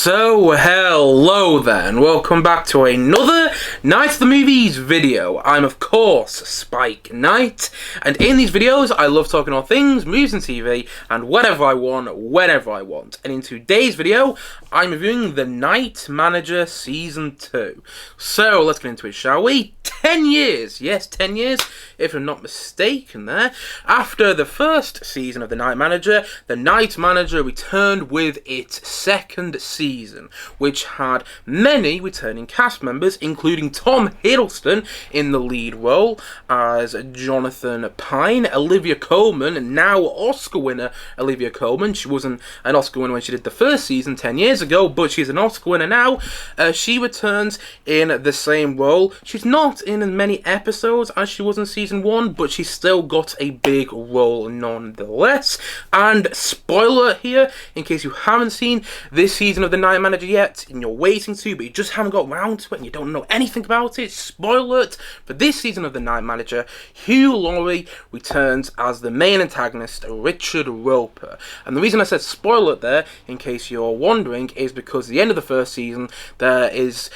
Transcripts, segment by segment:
So, hello there, and welcome back to another Night of the Movies video. I'm, of course, Spike Knight, and in these videos, I love talking all things, movies and TV, and whatever I want, whenever I want. And in today's video, I'm reviewing The Night Manager Season 2. So, let's get into it, shall we? 10 years, yes, 10 years, if I'm not mistaken there. After the first season of The Night Manager, The Night Manager returned with its second season, which had many returning cast members, including Tom Hiddleston in the lead role as Jonathan Pine, Olivia Colman, now Oscar winner Olivia Colman. She wasn't an Oscar winner when she did the first season 10 years ago, but she's an Oscar winner now. She returns in the same role. She's not in as many episodes as she was in season 1, but she's still got a big role nonetheless. And spoiler here, in case you haven't seen this season of The Night Manager yet, and you're waiting to, but you just haven't got round to it, and you don't know anything about it, spoiler it, for this season of The Night Manager, Hugh Laurie returns as the main antagonist, Richard Roper. And the reason I said spoiler it there, in case you're wondering, is because at the end of the first season, there is,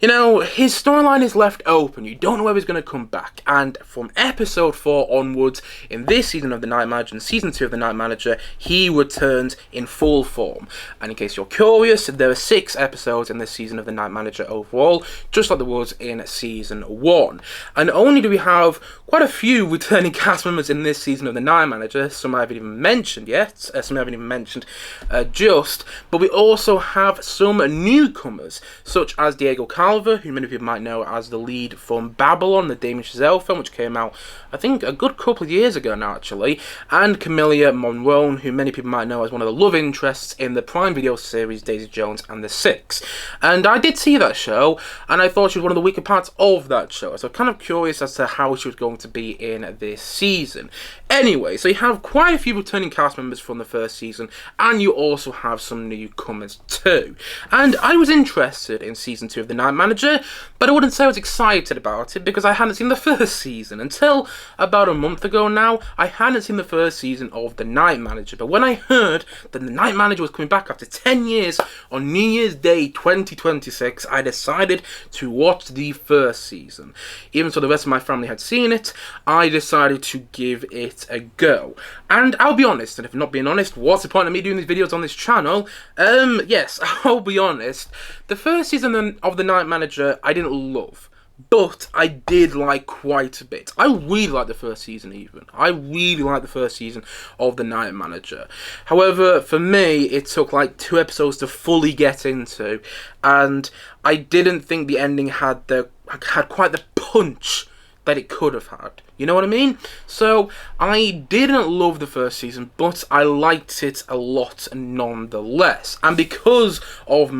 you know, his storyline is left open. You don't know whether he's going to come back. And from episode 4 onwards, in this season of The Night Manager and season 2 of The Night Manager, he returns in full form. And in case you're curious, there are 6 episodes in this season of The Night Manager overall, just like there was in season 1. And only do we have quite a few returning cast members in this season of The Night Manager. Some I haven't even mentioned yet. Some I haven't even mentioned but we also have some newcomers, such as Diego Calva, who many people might know as the lead from Babylon, the Damien Chazelle film, which came out, I think, a good couple of years ago now, actually, and Camilla Monroe, who many people might know as one of the love interests in the Prime Video series Daisy Jones and the Six. And I did see that show, and I thought she was one of the weaker parts of that show, so I'm kind of curious as to how she was going to be in this season. Anyway, so you have quite a few returning cast members from the first season, and you also have some newcomers too. And I was interested in season 2 of The Night Manager, but I wouldn't say I was excited about it because I hadn't seen the first season. Until about a month ago now, I hadn't seen the first season of The Night Manager. But when I heard that The Night Manager was coming back after 10 years on New Year's Day 2026, I decided to watch the first season. Even though the rest of my family had seen it, I decided to give it a go. And I'll be honest, and if I'm not being honest, what's the point of me doing these videos on this channel? Yes, I'll be honest. The first season of The Night Manager I didn't love, but I did like quite a bit. I really liked the first season even. I really liked the first season of The Night Manager. However, for me, it took like 2 episodes to fully get into, and I didn't think the ending had quite the punch that it could have had. You know what I mean? So, I didn't love the first season, but I liked it a lot nonetheless. And because of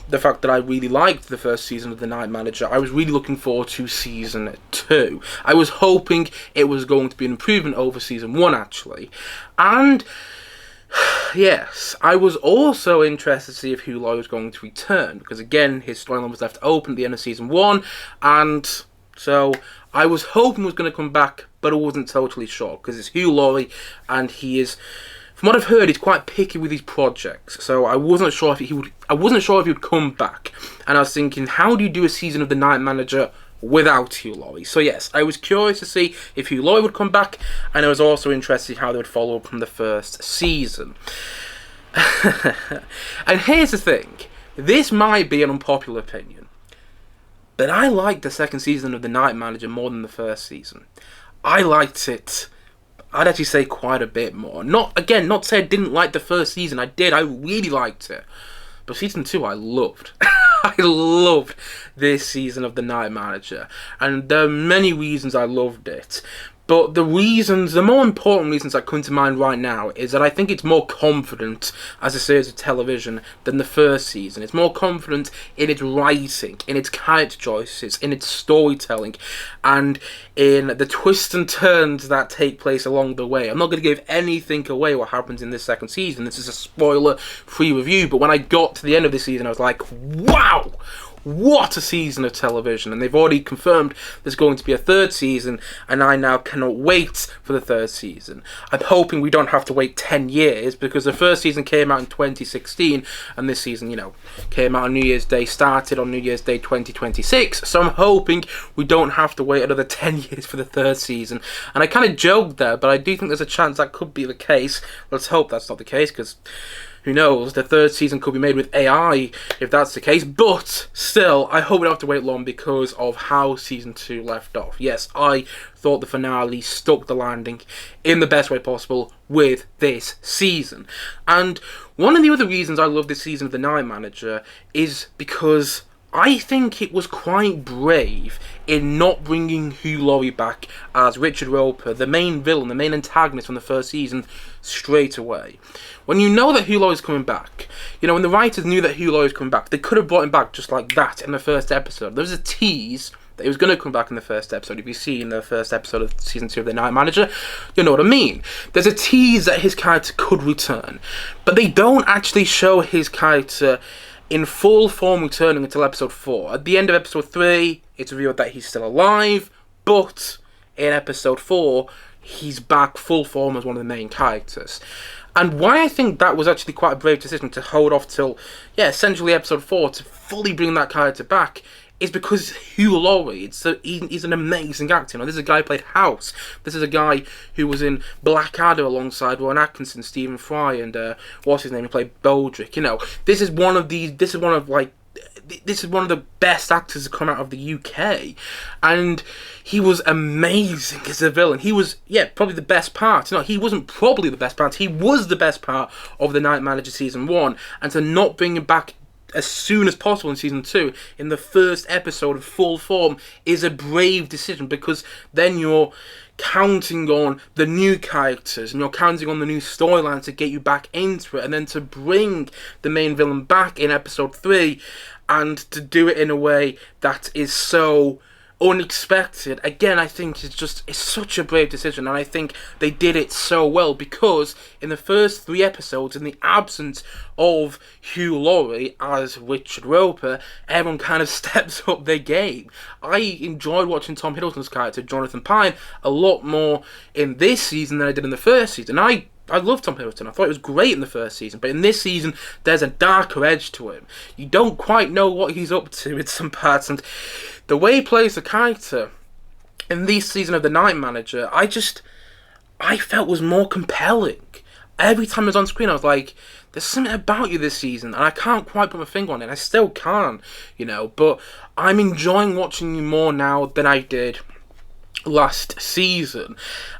the fact that I really liked the first season of The Night Manager, I was really looking forward to season 2. I was hoping it was going to be an improvement over season 1, actually. And yes, I was also interested to see if Hugh Laurie was going to return, because again, his storyline was left open at the end of season 1, and so I was hoping he was going to come back, but I wasn't totally sure, because it's Hugh Laurie, and he is, from what I've heard, he's quite picky with his projects. So I wasn't sure if he would come back, and I was thinking, how do you do a season of The Night Manager without Hugh Laurie? So yes, I was curious to see if Hugh Laurie would come back, and I was also interested in how they would follow up from the first season. And here's the thing, this might be an unpopular opinion, but I liked the second season of The Night Manager more than the first season. I liked it, I'd actually say, quite a bit more. Not to say I didn't like the first season, I did, I really liked it. But season 2 I loved. I loved this season of The Night Manager. And there are many reasons I loved it. But the more important reasons that come to mind right now is that I think it's more confident as a series of television than the first season. It's more confident in its writing, in its character choices, in its storytelling, and in the twists and turns that take place along the way. I'm not going to give anything away what happens in this second season. This is a spoiler-free review, but when I got to the end of the season, I was like, wow! what a season of television, and they've already confirmed there's going to be a third season, and I now cannot wait for the third season. I'm hoping we don't have to wait 10 years, because the first season came out in 2016, and this season, came out on New Year's Day, started on New Year's Day 2026, so I'm hoping we don't have to wait another 10 years for the third season. And I kind of joked there, but I do think there's a chance that could be the case. Let's hope that's not the case, because who knows, the third season could be made with AI if that's the case, but still, I hope we don't have to wait long because of how season 2 left off. Yes, I thought the finale stuck the landing in the best way possible with this season. And one of the other reasons I love this season of The Night Manager is because I think it was quite brave in not bringing Hugh Laurie back as Richard Roper, the main villain, the main antagonist from the first season, straight away. When you know that Hugh Laurie's coming back, when the writers knew that Hugh Laurie's coming back, they could have brought him back just like that in the first episode. There was a tease that he was going to come back in the first episode. If you see in the first episode of season 2 of The Night Manager, you know what I mean. There's a tease that his character could return, but they don't actually show his character in full form returning until episode 4. At the end of episode 3, it's revealed that he's still alive, but in episode 4, he's back full form as one of the main characters. And why I think that was actually quite a brave decision to hold off till, essentially episode 4 to fully bring that character back is because Hugh Laurie, he's an amazing actor. This is a guy who played House. This is a guy who was in Blackadder alongside Rowan Atkinson, Stephen Fry, and what's his name? He played Baldrick. This is one of the best actors to come out of the UK, and he was amazing as a villain. He was, probably the best part. He wasn't probably the best part. He was the best part of The Night Manager season 1, and to not bring him back as soon as possible in season 2 in the first episode of full form is a brave decision, because then you're counting on the new characters and you're counting on the new storyline to get you back into it, and then to bring the main villain back in episode 3 and to do it in a way that is so unexpected. Again, I think it's such a brave decision, and I think they did it so well, because in the first 3 episodes, in the absence of Hugh Laurie as Richard Roper, everyone kind of steps up their game. I enjoyed watching Tom Hiddleston's character, Jonathan Pine, a lot more in this season than I did in the first season. I love Tom Hiddleston. I thought it was great in the first season, but in this season, there's a darker edge to him. You don't quite know what he's up to in some parts, and the way he plays the character in this season of The Night Manager, I felt was more compelling. Every time he was on screen, I was like, there's something about you this season, and I can't quite put my finger on it. I still can't, but I'm enjoying watching you more now than I did last season.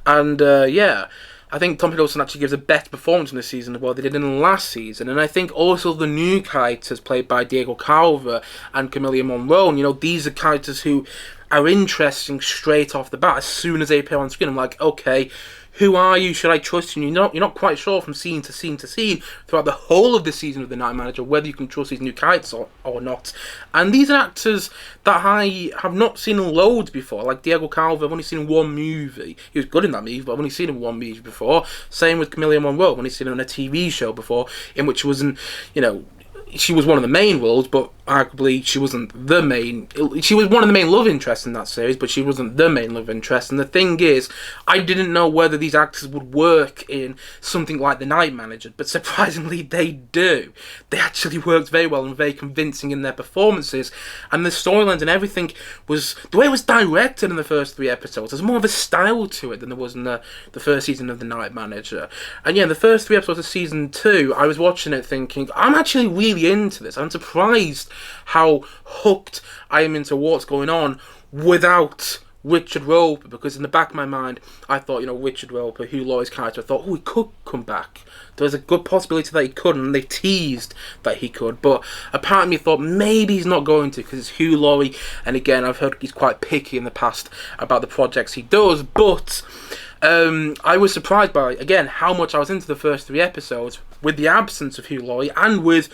And, I think Tom Hiddleston actually gives a better performance in this season than what they did in the last season. And I think also the new characters played by Diego Calva and Camilla Monroe, these are characters who are interesting straight off the bat. As soon as they appear on screen, I'm like, okay, who are you? Should I trust you? You're not quite sure from scene to scene to scene throughout the whole of the season of The Night Manager whether you can trust these new characters or not. And these are actors that I have not seen loads before. Like Diego Calva, I've only seen one movie. He was good in that movie, but I've only seen him in one movie before. Same with Camilla Monroe. I've only seen her in a TV show before, in which was she was one of the main roles, but arguably she wasn't the main. She was one of the main love interests in that series, but she wasn't the main love interest. And the thing is, I didn't know whether these actors would work in something like The Night Manager, but surprisingly they do. They actually worked very well and very convincing in their performances, and the storylines and everything was, the way it was directed in the first 3 episodes, there's more of a style to it than there was in the first season of The Night Manager. And in the first 3 episodes of season 2, I was watching it thinking, I'm actually really into this. I'm surprised how hooked I am into what's going on without Richard Roper, because in the back of my mind I thought, Richard Roper, Hugh Laurie's character, I thought, he could come back. There was a good possibility that he could, and they teased that he could, but a part of me thought maybe he's not going to, because it's Hugh Laurie, and again, I've heard he's quite picky in the past about the projects he does, but I was surprised by, again, how much I was into the first 3 episodes with the absence of Hugh Laurie and with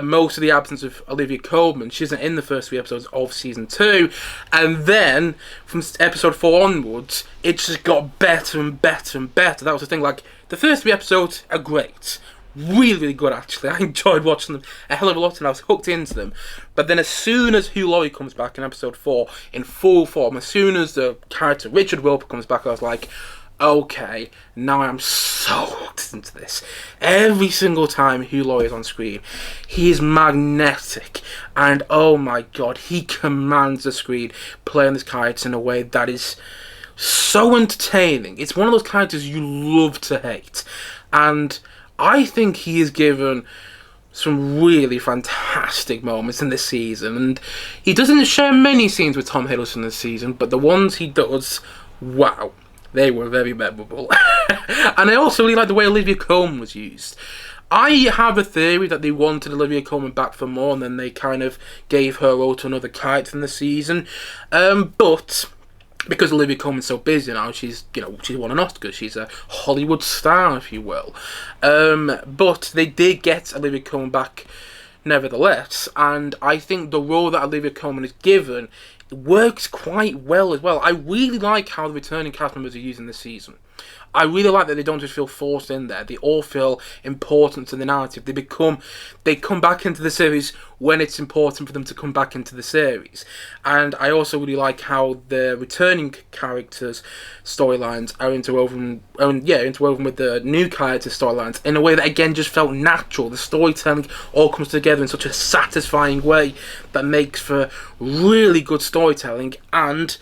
most of the absence of Olivia Colman. She isn't in the first 3 episodes of season 2, and then from episode 4 onwards, it just got better and better and better. That was the thing. Like, the first 3 episodes are great. really, really good, actually. I enjoyed watching them a hell of a lot, and I was hooked into them. But then as soon as Hugh Laurie comes back in episode 4 in full form, as soon as the character Richard Wilbur comes back, I was like, okay, now I'm so hooked into this. Every single time Hugh Laurie is on screen, he is magnetic, and oh my god, he commands the screen playing this character in a way that is so entertaining. It's one of those characters you love to hate, and I think he is given some really fantastic moments in this season, and he doesn't share many scenes with Tom Hiddleston this season, but the ones he does, wow, they were very memorable. And I also really like the way Olivia Colman was used. I have a theory that they wanted Olivia Colman back for more, and then they kind of gave her role to another character in the season, but because Olivia Colman's so busy now, she's won an Oscar. She's a Hollywood star, if you will. But they did get Olivia Colman back nevertheless, and I think the role that Olivia Colman is given works quite well as well. I really like how the returning cast members are used in this season. I really like that they don't just feel forced in there. They all feel important to the narrative. They come back into the series when it's important for them to come back into the series. And I also really like how the returning characters' storylines are interwoven with the new characters' storylines in a way that again just felt natural. The storytelling all comes together in such a satisfying way that makes for really good storytelling and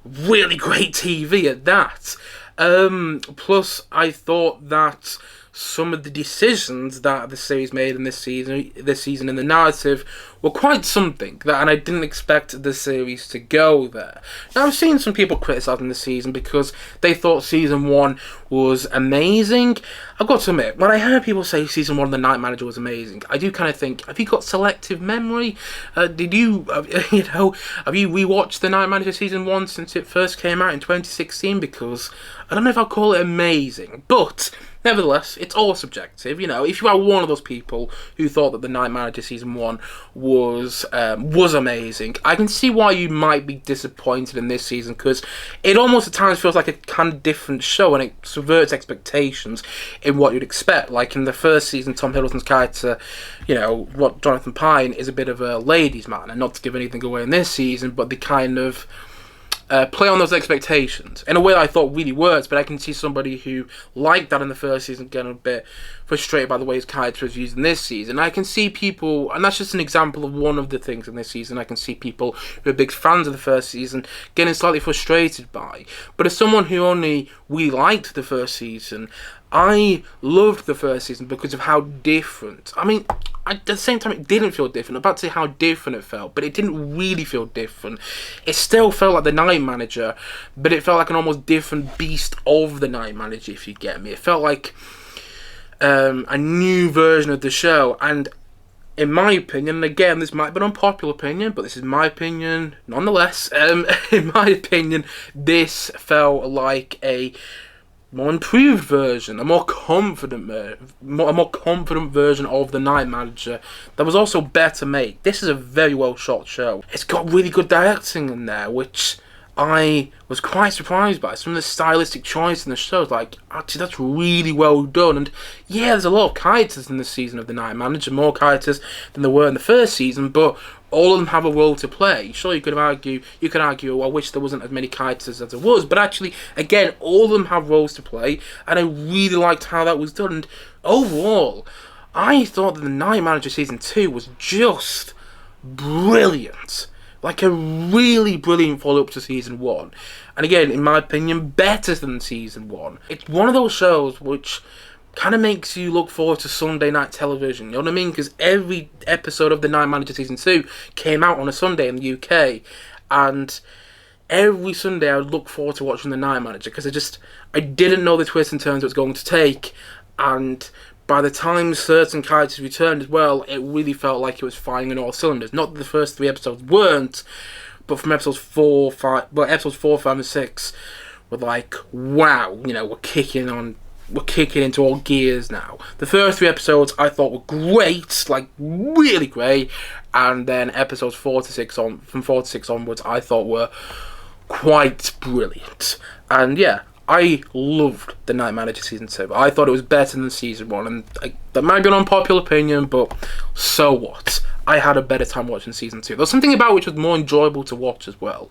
really great TV at that. Plus, I thought that some of the decisions that the series made in this season in the narrative were quite something, and I didn't expect the series to go there. Now, I've seen some people criticising the season because they thought season 1 was amazing. I've got to admit, when I heard people say season 1 of The Night Manager was amazing, I do kind of think, have you got selective memory? Did you, have you rewatched The Night Manager season 1 since it first came out in 2016? Because I don't know if I'll call it amazing, but nevertheless, it's all subjective. If you are one of those people who thought that The Night Manager season 1 was amazing, I can see why you might be disappointed in this season, because it almost at times feels like a kind of different show, and it subverts expectations in what you'd expect. Like in the first season, Tom Hiddleston's character, Jonathan Pine, is a bit of a ladies' man, and not to give anything away in this season, but they kind of play on those expectations in a way that I thought really works. But I can see somebody who liked that in the first season getting a bit frustrated by the way his character is used in this season. I can see people, and that's just an example of one of the things in this season, I can see people who are big fans of the first season getting slightly frustrated by. But as someone who only really liked the first season, I loved the first season because of how different. I mean, at the same time, it didn't feel different. I'm about to say how different it felt, but it didn't really feel different. It still felt like The Night Manager, but it felt like an almost different beast of The Night Manager, if you get me. It felt like a new version of the show, and in my opinion, and again, this might be an unpopular opinion, but this is my opinion nonetheless, in my opinion, this felt like a more improved version, a more confident version of The Night Manager that was also better made. This is a very well shot show. It's got really good directing in there, which I was quite surprised by. Some of the stylistic choice in the show, actually that's really well done. And yeah, there's a lot of characters in this season of The Night Manager, more characters than there were in the first season, but all of them have a role to play. Sure, you could argue, I wish there wasn't as many characters as there was, but actually, again, all of them have roles to play, and I really liked how that was done. And overall, I thought that The Night Manager Season 2 was just brilliant. Like a really brilliant follow-up to Season 1. And again, in my opinion, better than Season 1. It's one of those shows which kind of makes you look forward to Sunday night television, you know what I mean? Because every episode of The Night Manager Season 2 came out on a Sunday in the UK, and every Sunday I would look forward to watching The Night Manager, because I didn't know the twists and turns it was going to take, and by the time certain characters returned as well, it really felt like it was firing on all cylinders. Not that the first 3 episodes weren't, but from episodes 4, 5, and 6 were like, wow, we're kicking into all gears now. The first 3 episodes I thought were great, like really great, and then episodes 4 to 6 onwards I thought were quite brilliant. And yeah, I loved The Night Manager Season 2. I thought it was better than Season 1, and that might be an unpopular opinion, but so what? I had a better time watching Season 2. There was something about which was more enjoyable to watch as well.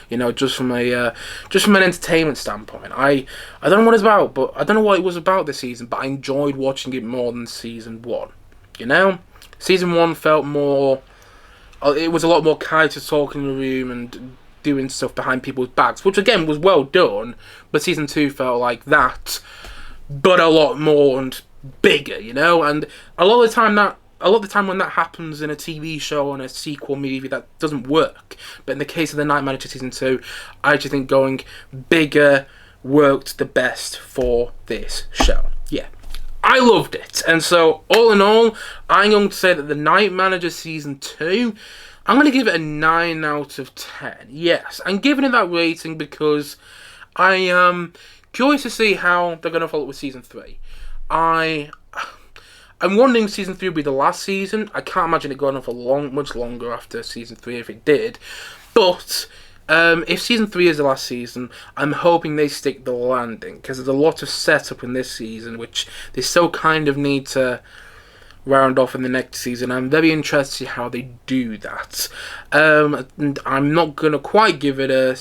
You know, just from an entertainment standpoint. I don't know what it's about, but I don't know what it was about this season, but I enjoyed watching it more than Season 1. You know? Season 1 felt more... It was a lot more characters talking in the room and doing stuff behind people's backs, which again was well done, but Season 2 felt like that, but a lot more and bigger, you know? And a lot of the time when that happens in a TV show or in a sequel movie, that doesn't work. But in the case of The Night Manager Season 2, I actually think going bigger worked the best for this show. Yeah. I loved it. And so, all in all, I'm going to say that The Night Manager Season 2, I'm going to give it a 9 out of 10. Yes, I'm giving it that rating because I am curious to see how they're going to follow it with Season 3. I'm wondering if Season 3 will be the last season. I can't imagine it going on for much longer after Season 3 if it did. But if Season 3 is the last season, I'm hoping they stick the landing, because there's a lot of setup in this season which they still kind of need to round off in the next season. I'm very interested to see how they do that. And I'm not going to quite give it a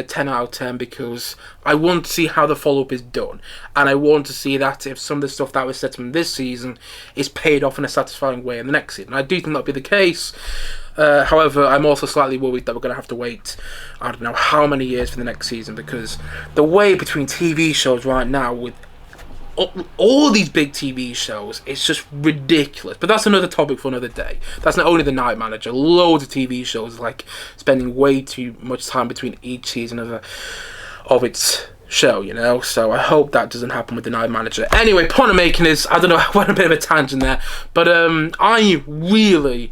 10 out of 10 because I want to see how the follow-up is done. And I want to see that if some of the stuff that was set up in this season is paid off in a satisfying way in the next season. I do think that'll be the case. However, I'm also slightly worried that we're going to have to wait, I don't know how many years for the next season, because the way between TV shows right now with all these big TV shows, it's just ridiculous. But that's another topic for another day. That's not only The Night Manager. Loads of TV shows like spending way too much time between each season of its show, you know. So I hope that doesn't happen with The Night Manager. Anyway, point I'm making is, I don't know, I went a bit of a tangent there, but I really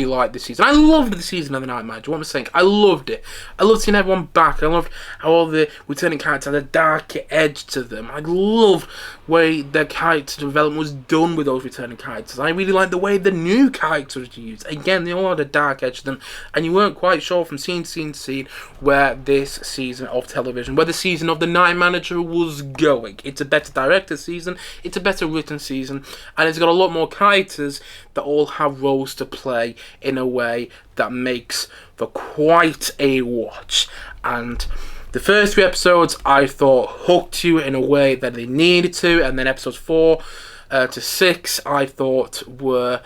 liked this season. I loved the season of The Night Manager. What am I saying? I loved it. I loved seeing everyone back. I loved how all the returning characters had a dark edge to them. I loved the way the character development was done with those returning characters. I really liked the way the new characters were used. Again, they all had a dark edge to them, and you weren't quite sure from scene to scene where this season of television, where the season of The Night Manager was going. It's a better directed season, it's a better written season, and it's got a lot more characters that all have roles to play in a way that makes for quite a watch. And the first 3 episodes I thought hooked you in a way that they needed to, and then episodes 4 to 6 I thought were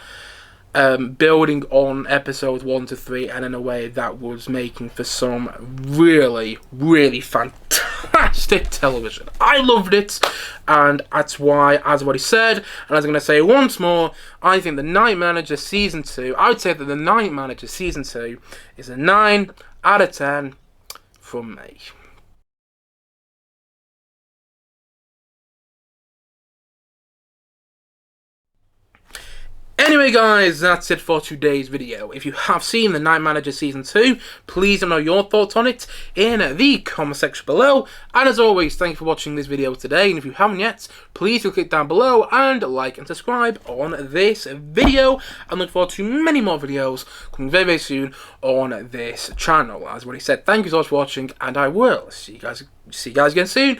building on episodes 1 to 3, and in a way that was making for some really fantastic television. I loved it, and that's why, as I've already said, and as I'm going to say once more, I think The Night Manager Season 2, I would say that The Night Manager Season 2 is a 9 out of 10 from me. Anyway guys, that's it for today's video. If you have seen The Night Manager Season 2, please let me know your thoughts on it in the comment section below. And as always, thank you for watching this video today. And if you haven't yet, please do click down below and like and subscribe on this video. And look forward to many more videos coming very soon on this channel. As already said, thank you so much for watching, and I will see you guys again soon.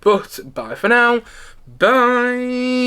But bye for now. Bye.